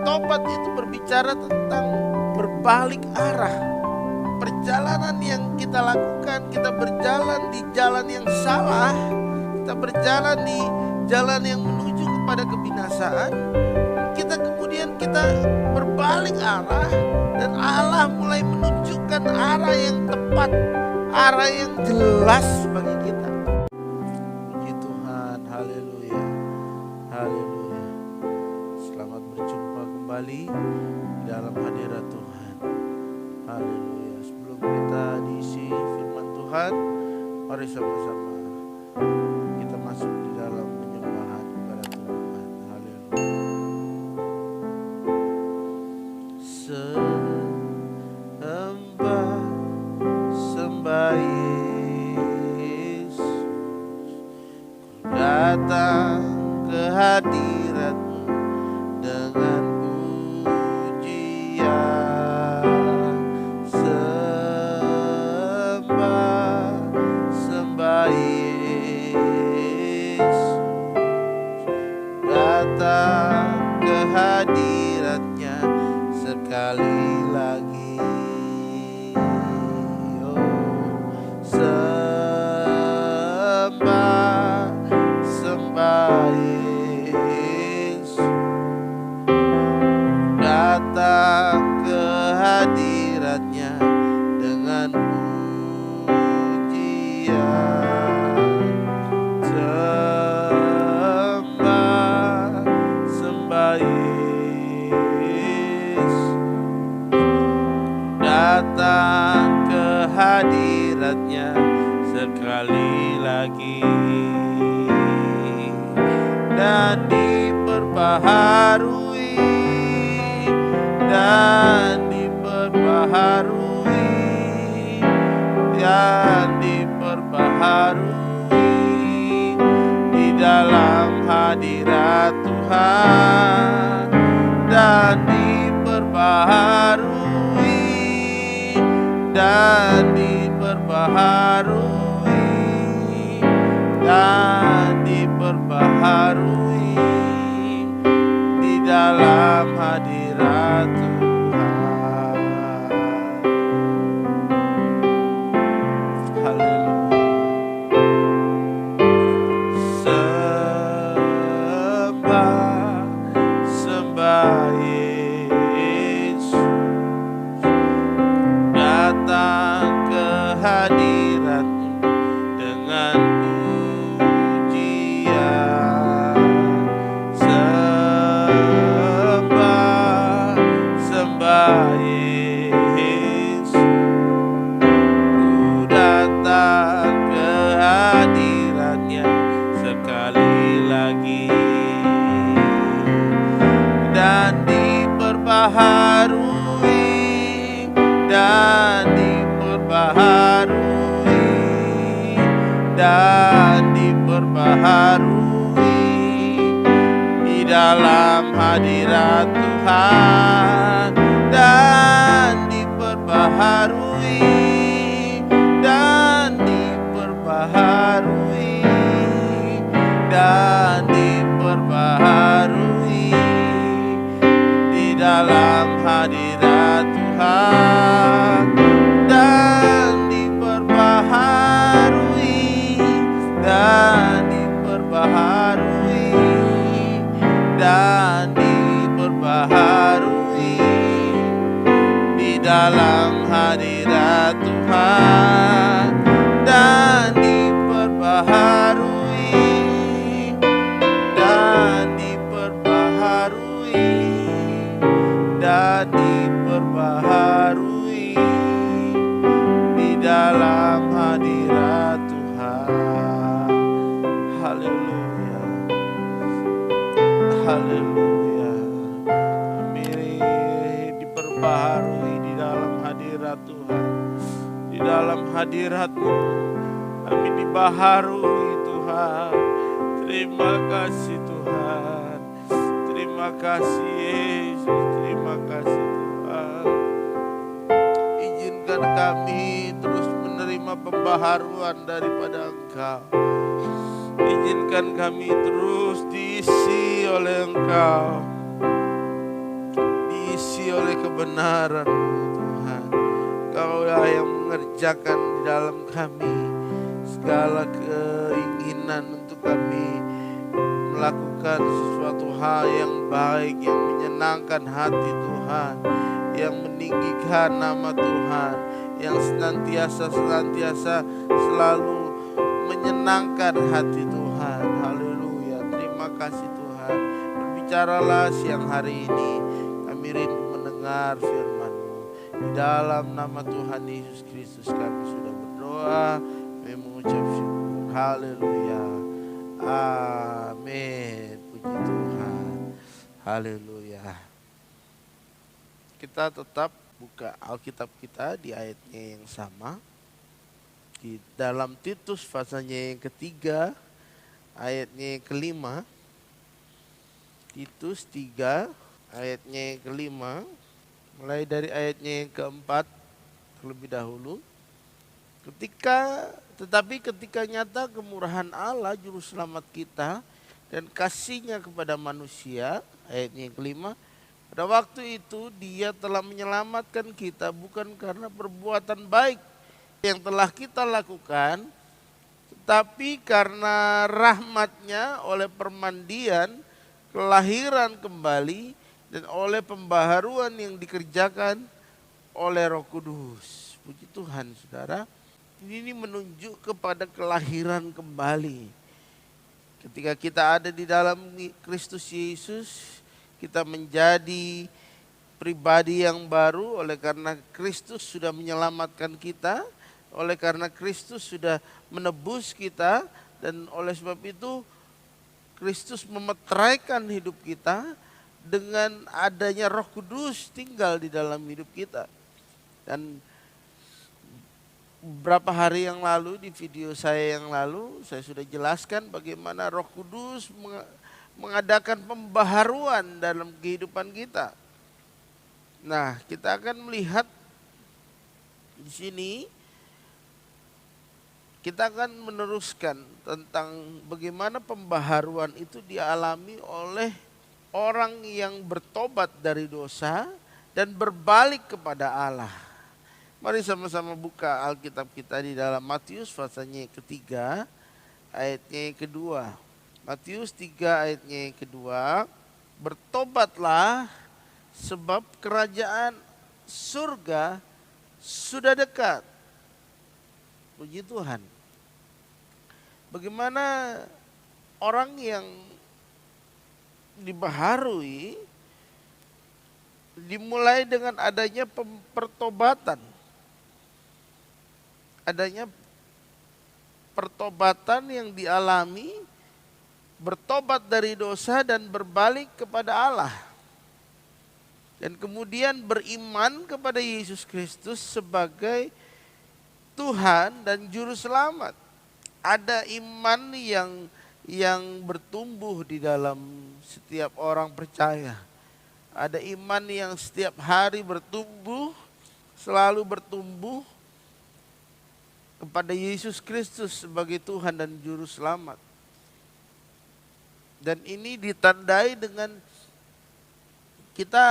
tobat itu berbicara tentang berbalik arah. Perjalanan yang kita lakukan, kita berjalan di jalan yang salah, kita berjalan di jalan yang menuju kepada kebinasaan. Kita berbalik arah, dan Allah mulai menunjukkan arah yang tepat, arah yang jelas bagi kita. Puji Tuhan, haleluya, haleluya. Selamat berjumpa kembali di dalam hadirat Tuhan. Haleluya. Sebelum kita diisi firman Tuhan, mari sama-sama kita masuk di dalam penyembahan kepada Tuhan. Haleluya. Sembah Yesus, ku datang ke hadirat-Mu dengan pujian. Sembah Yesus, datang ke hadirat-Nya sekali lagi. Sembah Yesus, datang ke hadirat-Nya dengan pujian. Sembah Yesus, datang ke hadirat-Nya sekali lagi, dan diperbaharui, dan diperbaharui, dan diperbaharui di dalam hadirat Tuhan, dan diperbaharui, dan diperbaharui, dan diperbaharui di dalam hadirat Tuhan. Haleluya. Sembah Yesus, datang ke hadirat-Mu dengan pujian. Sembah Yesus, ku datang ke hadirat-Nya sekali lagi, dan diperbaharui, dan diperbaharui, dan diperbaharui di dalam hadirat Tuhan, dan diperbaharui, dan diperbaharui, dan diperbaharui di dalam hadirat Tuhan, dan diperbaharui, dan diperbaharui, dan diperbaharui di dalam hadirat Tuhan, dan diperbaharui, dan diperbaharui, dan diperbaharui di dalam hadirat Tuhan. Haleluya, haleluya. Kami diperbaharui di dalam hadirat Tuhan, di dalam hadirat-Mu kami dibaharui Tuhan. Terima kasih Tuhan, terima kasih Yesus, terima kasih Tuhan. Izinkan kami terus menerima pembaharuan daripada Engkau. Izinkan kami terus diisi oleh Engkau. diisi oleh kebenaran-Mu Tuhan. Engkau-Lah yang mengerjakan di dalam kami segala keinginan untuk kami melakukan sesuatu hal yang baik, yang menyenangkan hati Tuhan, yang meninggikan nama Tuhan, yang senantiasa selalu menyenangkan hati Tuhan. Haleluya. Terima kasih Tuhan. Berbicaralah siang hari ini. Kami rindu mendengar firman-Mu. Di dalam nama Tuhan Yesus Kristus kami sudah berdoa, kami mengucap syukur. Haleluya. Amin. Puji Tuhan. Haleluya. Kita tetap buka Alkitab kita di ayatnya yang sama. Di dalam Titus pasalnya yang ketiga, ayatnya yang kelima. Titus 3 ayatnya yang kelima. Mulai dari ayatnya yang keempat terlebih dahulu. Tetapi ketika nyata kemurahan Allah juru selamat kita dan kasih-Nya kepada manusia, ayatnya yang kelima, pada waktu itu Dia telah menyelamatkan kita bukan karena perbuatan baik yang telah kita lakukan, tetapi karena rahmat-Nya oleh permandian, kelahiran kembali, dan oleh pembaharuan yang dikerjakan oleh Roh Kudus. Puji Tuhan, saudara. Ini menunjuk kepada kelahiran kembali. Ketika kita ada di dalam Kristus Yesus, kita menjadi pribadi yang baru oleh karena Kristus sudah menyelamatkan kita, oleh karena Kristus sudah menebus kita, dan oleh sebab itu Kristus memeteraikan hidup kita dengan adanya Roh Kudus tinggal di dalam hidup kita. Dan beberapa hari yang lalu, di video saya yang lalu, saya sudah jelaskan bagaimana Roh Kudus mengadakan pembaharuan dalam kehidupan kita. Nah, kita akan melihat di sini, kita akan meneruskan tentang bagaimana pembaharuan itu dialami oleh orang yang bertobat dari dosa dan berbalik kepada Allah. Mari sama-sama buka Alkitab kita di dalam Matius pasalnya yang ketiga, ayatnya yang kedua. Matius 3 ayatnya yang kedua. Bertobatlah sebab kerajaan surga sudah dekat. Puji Tuhan. Bagaimana orang yang dibaharui dimulai dengan adanya pertobatan. Adanya pertobatan yang dialami, bertobat dari dosa dan berbalik kepada Allah. Dan kemudian beriman kepada Yesus Kristus sebagai Tuhan dan Juru Selamat. Ada iman yang bertumbuh di dalam setiap orang percaya. Ada iman yang setiap hari bertumbuh, selalu bertumbuh kepada Yesus Kristus sebagai Tuhan dan Juru Selamat. Dan ini ditandai dengan kita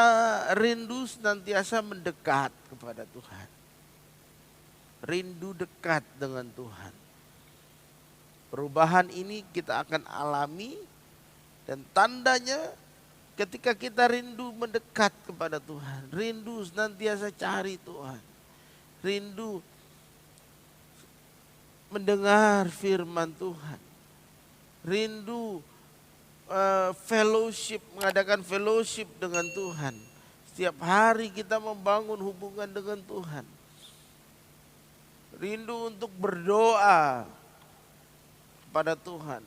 rindu senantiasa mendekat kepada Tuhan. Rindu dekat dengan Tuhan. Perubahan ini kita akan alami, dan tandanya ketika kita rindu mendekat kepada Tuhan, rindu senantiasa cari Tuhan, rindu mendengar firman Tuhan, rindu fellowship, mengadakan fellowship dengan Tuhan. Setiap hari kita membangun hubungan dengan Tuhan. Rindu untuk berdoa kepada Tuhan.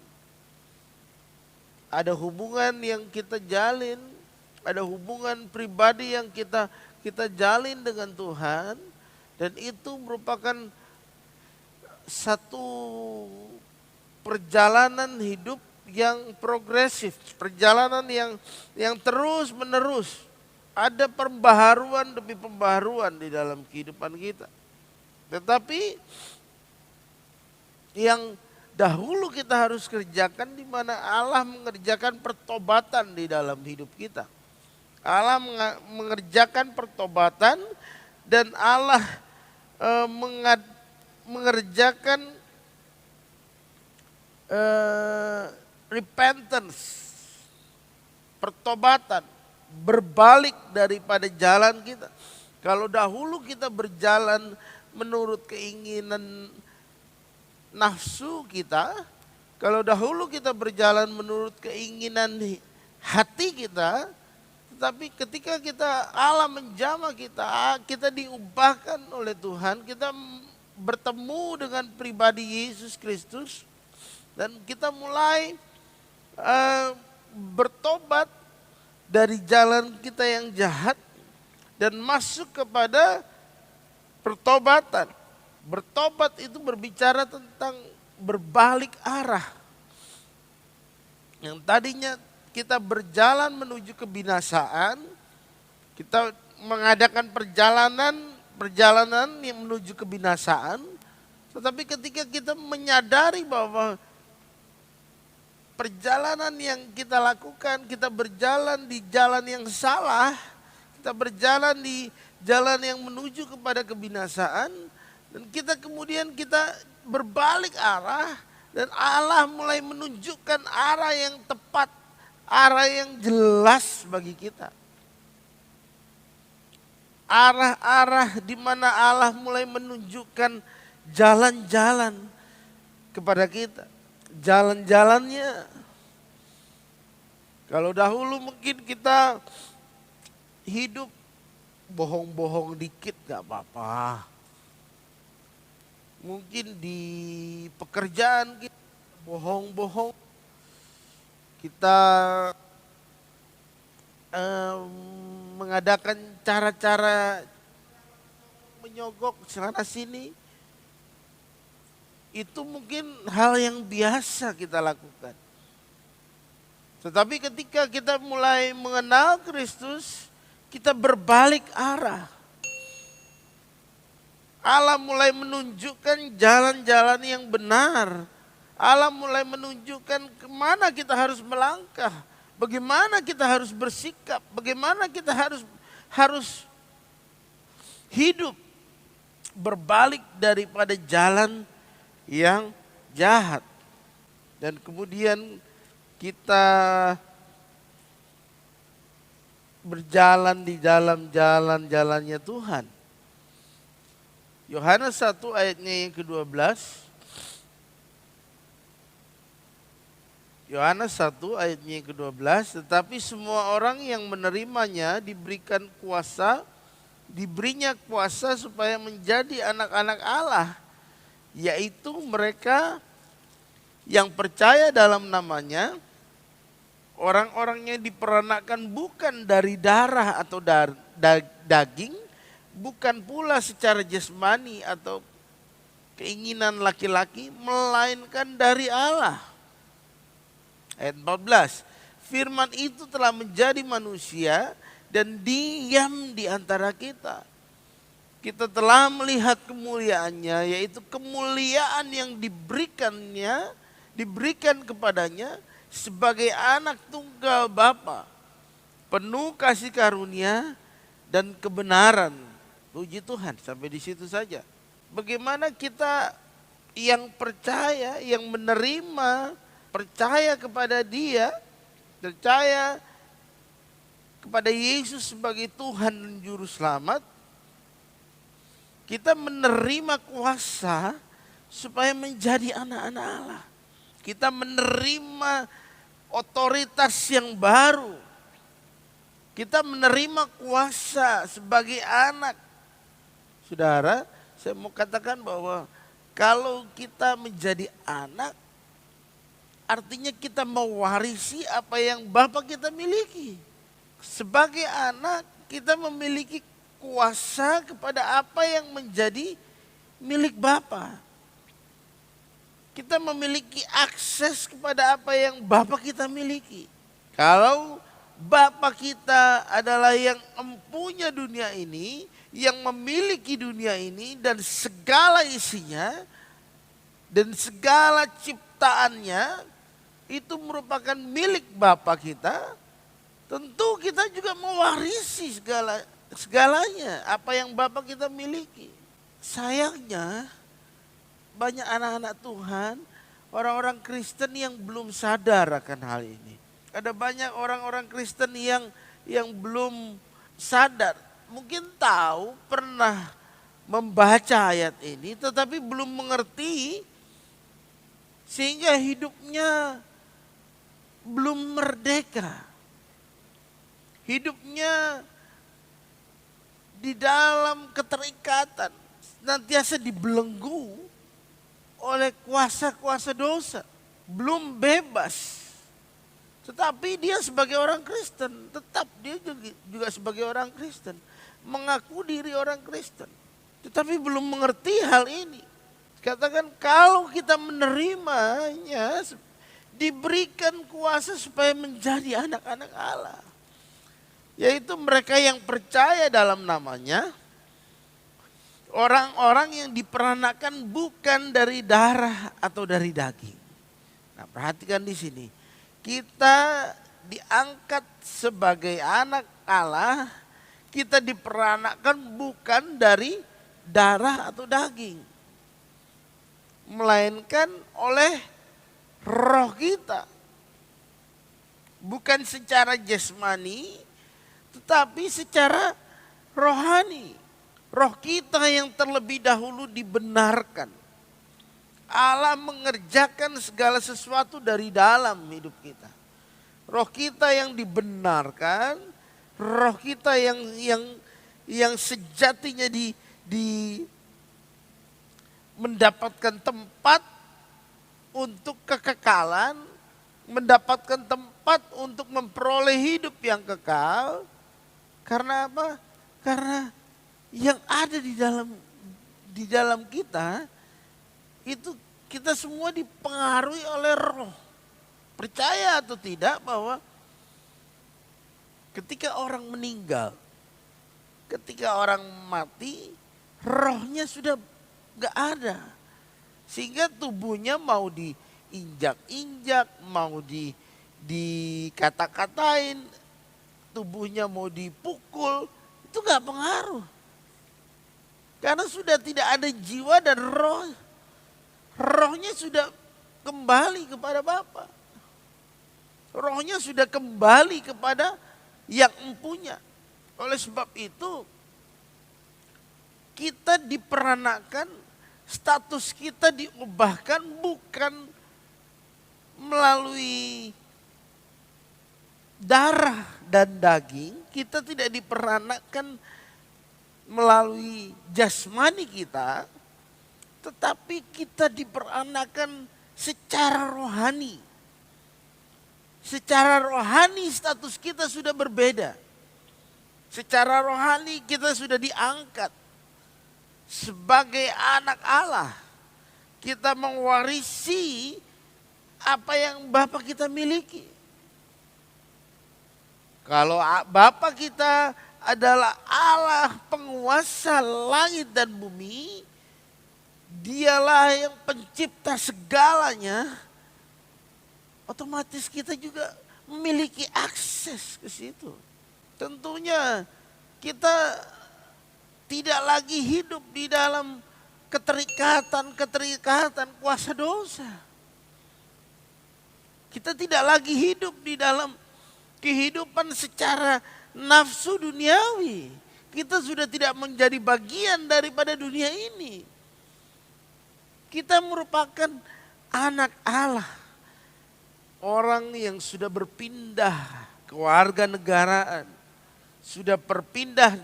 Ada hubungan yang kita jalin, ada hubungan pribadi yang kita jalin dengan Tuhan, dan itu merupakan satu perjalanan hidup yang progresif, perjalanan yang terus menerus. Ada pembaharuan demi pembaharuan di dalam kehidupan kita. Tetapi yang dahulu kita harus kerjakan, di mana Allah mengerjakan pertobatan di dalam hidup kita. Allah mengerjakan pertobatan dan Allah mengerjakan repentance, pertobatan, berbalik daripada jalan kita. Kalau dahulu kita berjalan menurut keinginan nafsu kita, kalau dahulu kita berjalan menurut keinginan hati kita, tetapi ketika Allah menjamah kita, kita diubahkan oleh Tuhan, kita bertemu dengan pribadi Yesus Kristus, dan kita mulai bertobat dari jalan kita yang jahat dan masuk kepada pertobatan. Bertobat itu berbicara tentang berbalik arah. Yang tadinya kita berjalan menuju kebinasaan, kita mengadakan perjalanan yang menuju kebinasaan, tetapi ketika kita menyadari bahwa perjalanan yang kita lakukan, kita berjalan di jalan yang salah, kita berjalan di jalan yang menuju kepada kebinasaan, dan kita berbalik arah, dan Allah mulai menunjukkan arah yang tepat, arah yang jelas bagi kita. Arah-arah di mana Allah mulai menunjukkan jalan-jalan kepada kita. Jalan-jalannya, kalau dahulu mungkin kita hidup bohong-bohong dikit gak apa-apa. Mungkin di pekerjaan kita bohong-bohong, kita mengadakan cara-cara menyogok sana sini, itu mungkin hal yang biasa kita lakukan. Tetapi ketika kita mulai mengenal Kristus, kita berbalik arah. Allah mulai menunjukkan jalan-jalan yang benar. Allah mulai menunjukkan kemana kita harus melangkah, bagaimana kita harus bersikap, bagaimana kita harus hidup berbalik daripada jalan yang jahat. Dan kemudian kita berjalan di dalam jalan-jalannya Tuhan. Yohanes 1 ayatnya yang ke-12. Yohanes 1 ayatnya yang ke-12, tetapi semua orang yang menerimanya diberinya kuasa supaya menjadi anak-anak Allah, yaitu mereka yang percaya dalam namanya, orang-orangnya diperanakkan bukan dari darah atau daging, bukan pula secara jasmani atau keinginan laki-laki, melainkan dari Allah. Ayat 14, firman itu telah menjadi manusia dan diam di antara kita. Kita telah melihat kemuliaannya, yaitu kemuliaan yang diberikan kepadanya sebagai anak tunggal Bapa, penuh kasih karunia dan kebenaran. Puji Tuhan, sampai di situ saja. Bagaimana kita yang percaya, yang menerima, percaya kepada Dia, percaya kepada Yesus sebagai Tuhan dan Juru Selamat, kita menerima kuasa supaya menjadi anak-anak Allah. Kita menerima otoritas yang baru. Kita menerima kuasa sebagai anak. Saudara, saya mau katakan bahwa kalau kita menjadi anak, artinya kita mewarisi apa yang Bapa kita miliki. Sebagai anak, kita memiliki kuasa kepada apa yang menjadi milik Bapa. Kita memiliki akses kepada apa yang Bapa kita miliki. Kalau Bapa kita adalah yang empunya dunia ini, yang memiliki dunia ini dan segala isinya, dan segala ciptaannya, itu merupakan milik Bapa kita. tentu kita juga mewarisi segalanya apa yang Bapa kita miliki. Sayangnya banyak anak-anak Tuhan, orang-orang Kristen yang belum sadar akan hal ini. Ada banyak orang-orang Kristen yang belum sadar, mungkin tahu, pernah membaca ayat ini tetapi belum mengerti, sehingga hidupnya belum merdeka. Hidupnya di dalam keterikatan, senantiasa dibelenggu oleh kuasa-kuasa dosa, belum bebas. Tetapi dia sebagai orang Kristen, tetap dia juga sebagai orang Kristen, mengaku diri orang Kristen, tetapi belum mengerti hal ini. Katakan kalau kita menerimanya, diberikan kuasa supaya menjadi anak-anak Allah, yaitu mereka yang percaya dalam namanya, orang-orang yang diperanakan bukan dari darah atau dari daging. Nah, perhatikan di sini, kita diangkat sebagai anak Allah, kita diperanakan bukan dari darah atau daging, melainkan oleh roh kita. Bukan secara jasmani, tetapi secara rohani. Roh kita yang terlebih dahulu dibenarkan. Allah mengerjakan segala sesuatu dari dalam hidup kita. Roh kita yang dibenarkan, roh kita yang sejatinya mendapatkan tempat untuk kekekalan, mendapatkan tempat untuk memperoleh hidup yang kekal. Karena apa? Karena yang ada di dalam kita itu, kita semua dipengaruhi oleh roh. Percaya atau tidak bahwa ketika orang meninggal, ketika orang mati, rohnya sudah gak ada. Sehingga tubuhnya mau diinjak-injak, mau dikata-katain, tubuhnya mau dipukul, itu gak pengaruh. Karena sudah tidak ada jiwa dan roh. Rohnya sudah kembali kepada Bapa. Rohnya sudah kembali kepada yang empunya. Oleh sebab itu, kita diperanakan, status kita diubahkan bukan melalui darah dan daging. Kita tidak diperanakan melalui jasmani kita, tetapi kita diperanakan secara rohani. Secara rohani status kita sudah berbeda. Secara rohani kita sudah diangkat sebagai anak Allah. Kita mewarisi apa yang Bapa kita miliki. Kalau Bapa kita adalah Allah penguasa langit dan bumi, Dialah yang pencipta segalanya, otomatis kita juga memiliki akses ke situ. Tentunya kita tidak lagi hidup di dalam keterikatan kuasa dosa. Kita tidak lagi hidup di dalam kehidupan secara nafsu duniawi. Kita sudah tidak menjadi bagian daripada dunia ini. Kita merupakan anak Allah. Orang yang sudah berpindah ke warga negaraan. Sudah berpindah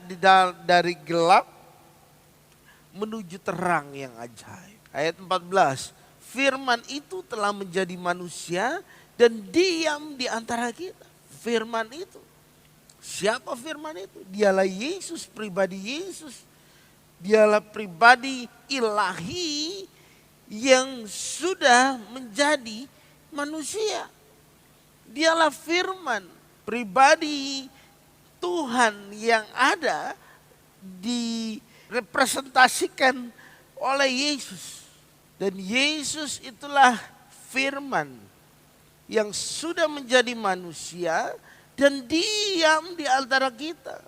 dari gelap menuju terang yang ajaib. Ayat 14. Firman itu telah menjadi manusia dan diam di antara kita. Firman itu. Siapa firman itu? Dialah Yesus, pribadi Yesus. Dialah pribadi ilahi yang sudah menjadi manusia. Dialah firman, pribadi Tuhan yang ada direpresentasikan oleh Yesus. Dan Yesus itulah firman yang sudah menjadi manusia dan diam di antara kita.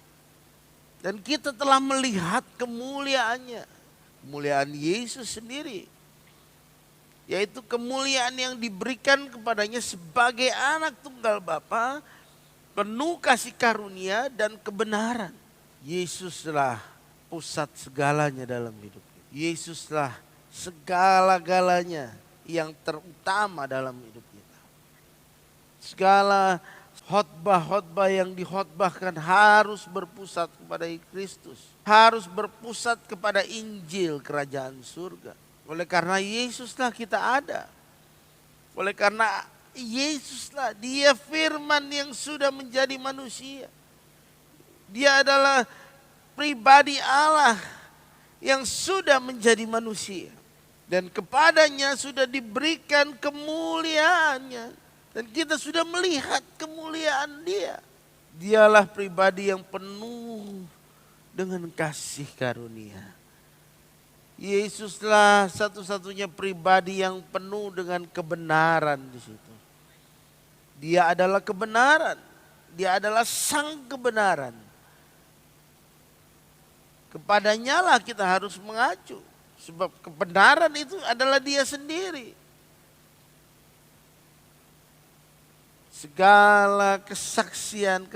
Dan kita telah melihat kemuliaannya, kemuliaan Yesus sendiri. Yaitu kemuliaan yang diberikan kepadanya sebagai anak tunggal Bapa, penuh kasih karunia dan kebenaran. Yesuslah pusat segalanya dalam hidup kita. Yesuslah segala-galanya yang terutama dalam hidup kita. Segala khotbah-khotbah yang dikhotbahkan harus berpusat kepada Kristus. Harus berpusat kepada Injil kerajaan surga. Oleh karena Yesuslah kita ada. Oleh karena Yesuslah, Dia firman yang sudah menjadi manusia. Dia adalah pribadi Allah yang sudah menjadi manusia. Dan kepadanya sudah diberikan kemuliaannya. Dan kita sudah melihat kemuliaan Dia. Dialah pribadi yang penuh dengan kasih karunia. Yesuslah satu-satunya pribadi yang penuh dengan kebenaran di situ. Dia adalah kebenaran. Dia adalah sang kebenaran. Kepadanya lah kita harus mengacu. Sebab kebenaran itu adalah Dia sendiri. Segala kesaksian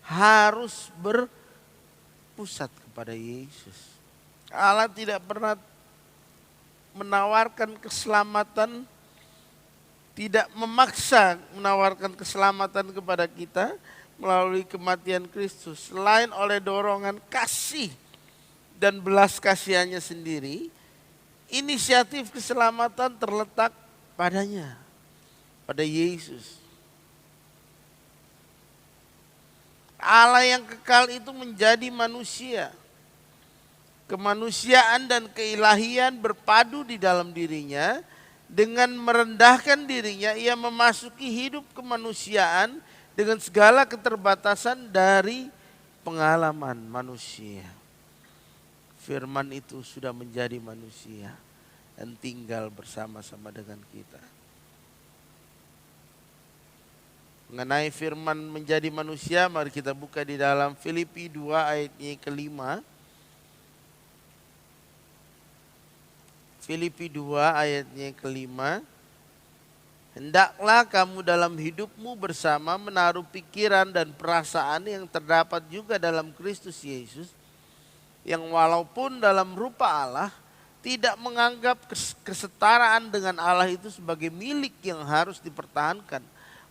harus berpusat kepada Yesus. Allah tidak pernah menawarkan keselamatan, tidak memaksa menawarkan keselamatan kepada kita melalui kematian Kristus. Selain oleh dorongan kasih dan belas kasihannya sendiri, inisiatif keselamatan terletak padanya, pada Yesus. Allah yang kekal itu menjadi manusia. Kemanusiaan dan keilahian berpadu di dalam dirinya. Dengan merendahkan dirinya, Ia memasuki hidup kemanusiaan dengan segala keterbatasan dari pengalaman manusia. Firman itu sudah menjadi manusia dan tinggal bersama-sama dengan kita. Mengenai firman menjadi manusia, mari kita buka di dalam Filipi 2 ayatnya ke-5. Filipi 2 ayatnya ke-5. Hendaklah kamu dalam hidupmu bersama menaruh pikiran dan perasaan yang terdapat juga dalam Kristus Yesus, yang walaupun dalam rupa Allah, tidak menganggap kesetaraan dengan Allah itu sebagai milik yang harus dipertahankan,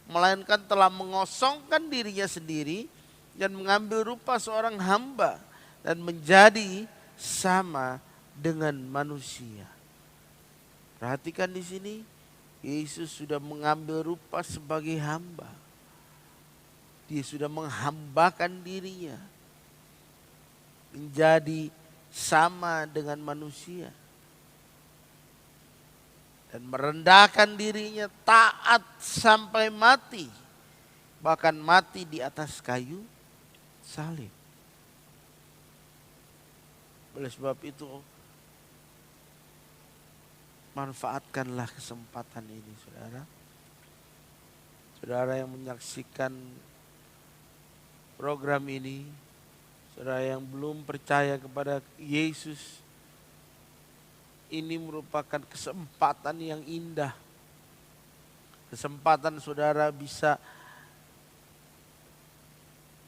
melainkan telah mengosongkan dirinya sendiri dan mengambil rupa seorang hamba dan menjadi sama dengan manusia. Perhatikan di sini, Yesus sudah mengambil rupa sebagai hamba. Dia sudah menghambakan dirinya menjadi sama dengan manusia. Dan merendahkan dirinya, taat sampai mati. Bahkan mati di atas kayu salib. Oleh sebab itu, manfaatkanlah kesempatan ini, saudara. Saudara yang menyaksikan program ini, saudara yang belum percaya kepada Yesus, ini merupakan kesempatan yang indah. Kesempatan saudara bisa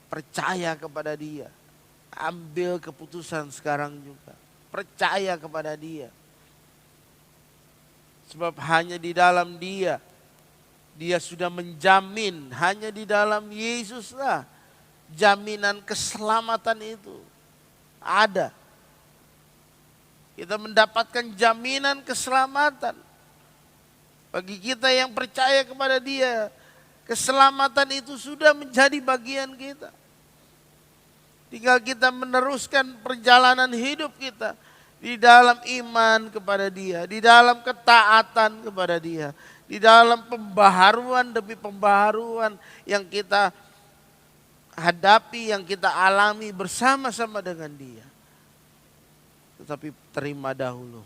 percaya kepada Dia. Ambil keputusan sekarang juga. Percaya kepada Dia. Sebab hanya di dalam Dia sudah menjamin, hanya di dalam Yesuslah jaminan keselamatan itu ada. Kita mendapatkan jaminan keselamatan. Bagi kita yang percaya kepada Dia, keselamatan itu sudah menjadi bagian kita. Tinggal kita meneruskan perjalanan hidup kita di dalam iman kepada Dia, di dalam ketaatan kepada Dia, di dalam pembaharuan demi pembaharuan yang kita hadapi, yang kita alami bersama-sama dengan Dia. Tetapi terima dahulu.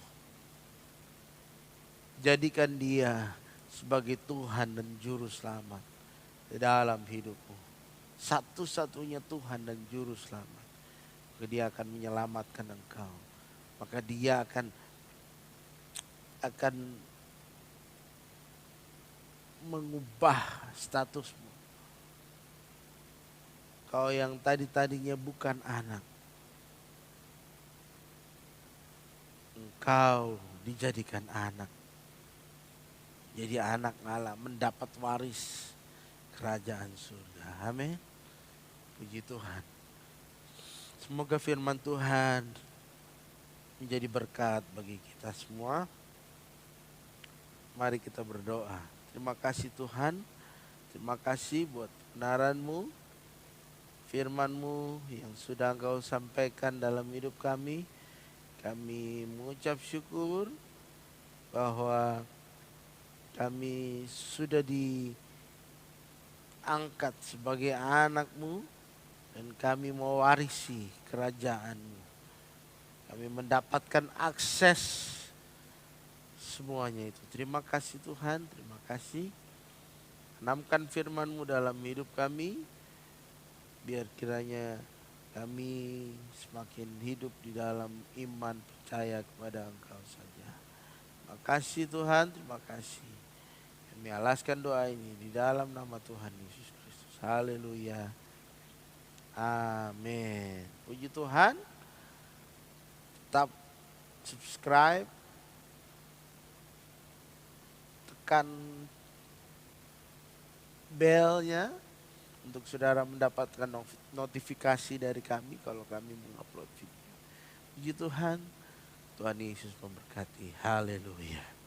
Jadikan Dia sebagai Tuhan dan Juru Selamat. di dalam hidupmu. Satu-satunya Tuhan dan Juru Selamat. Maka Dia akan menyelamatkan engkau. Maka Dia akan mengubah statusmu. Kau yang tadinya bukan anak, engkau dijadikan anak. Jadi anak Allah, mendapat waris kerajaan surga. Amin. Puji Tuhan. Semoga firman Tuhan menjadi berkat bagi kita semua. Mari kita berdoa. Terima kasih Tuhan. Terima kasih buat kebenaran-Mu, firman-Mu yang sudah Engkau sampaikan dalam hidup kami. Kami mengucap syukur bahwa kami sudah diangkat sebagai anak-Mu dan kami mewarisi kerajaan-Mu. Kami mendapatkan akses semuanya itu. Terima kasih Tuhan, terima kasih. Tanamkan firman-Mu dalam hidup kami, biar kiranya kami semakin hidup di dalam iman percaya kepada Engkau saja. Terima kasih Tuhan, terima kasih. Kami alaskan doa ini di dalam nama Tuhan Yesus Kristus. Haleluya. Amin. Puji Tuhan. Tetap subscribe, tekan belnya untuk saudara mendapatkan notifikasi dari kami kalau kami mengupload video. Puji Tuhan, Tuhan Yesus memberkati. Haleluya.